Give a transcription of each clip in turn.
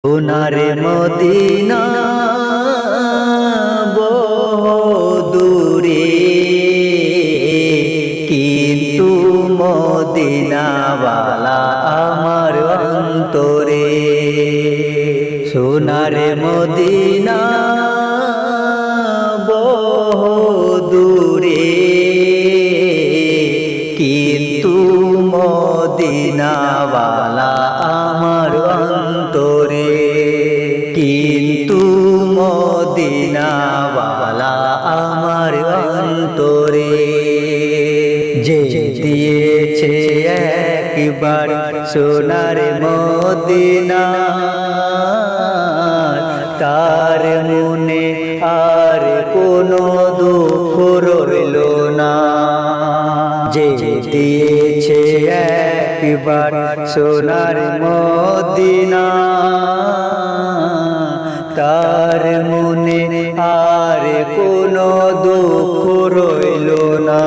সোনারে Medina বহুদূরে, কিন্তু মদিনাওয়ালা আমার অন্তরে। সোনারে মদিনা বহুদূরে, কিন্তু মদিনাওয়ালা আমার অন্তরে। কিন্তু মদিনাওয়ালা আমার অন্তরে। যে দিয়েছে একবার সোনার মদিনা, তার মনে আর কোনো দুঃখ রইল না। যে দিয়েছে একবার সোনার মদিনা, তার মনে আর কোনো দুঃখ রইল না।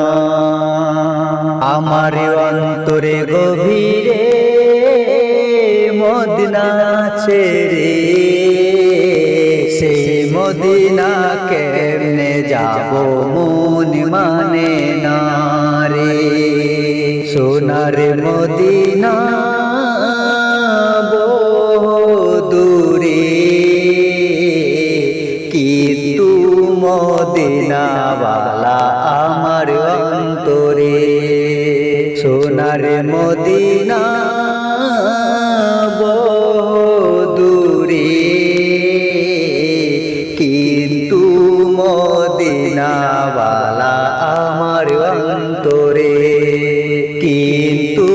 আমার অন্তরে গভীরে মদিনা ছেড়ে, সেই মদিনা কেমনে যাব মন মানে না রে। সোনার মদিনা বহুদূরে, কিন্তু মদিনাওয়ালা আমার অন্তরে। সোনার মদিনা বহুদূরে, কিন্তু মদিনাওয়ালা আমার অন্তরে। কিন্তু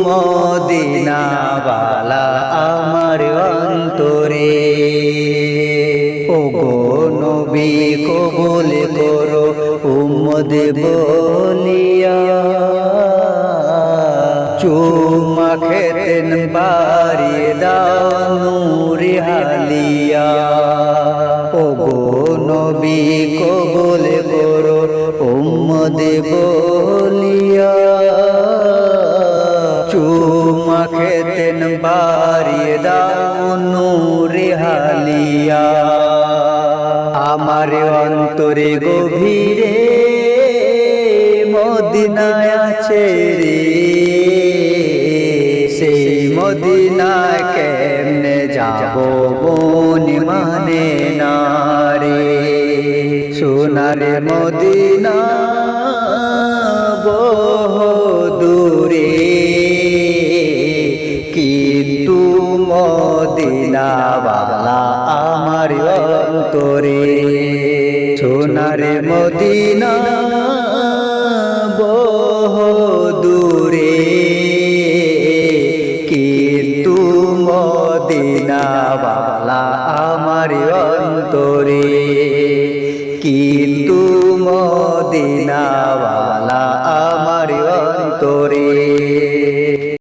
মদিনাওয়ালা আমার অন্তরে। ও গো নবী কবুল করো উম্মত বলিয়া, চুমা খেতেন বাড়িয়ে দাও নূরে হালিয়া। ও গো নবী কবুল করো উম্মত বলিয়া, চুমা খেতেন বাড়িয়ে দাও নূরে হালিয়া। আমার অন্তরে গভীরে মদিনায় আছে রে, সেই মদিনা কেমনে যাব মন মানে না রে। সোনার মদিনা বহুদূরে, কিন্তু মদিনাওয়ালা আমার অন্তরে। সোনার মদিনা বহুদূরে, কিন্তু মদিনাওয়ালা আমার অন্তরে। কিন্তু মদিনাওয়ালা আমার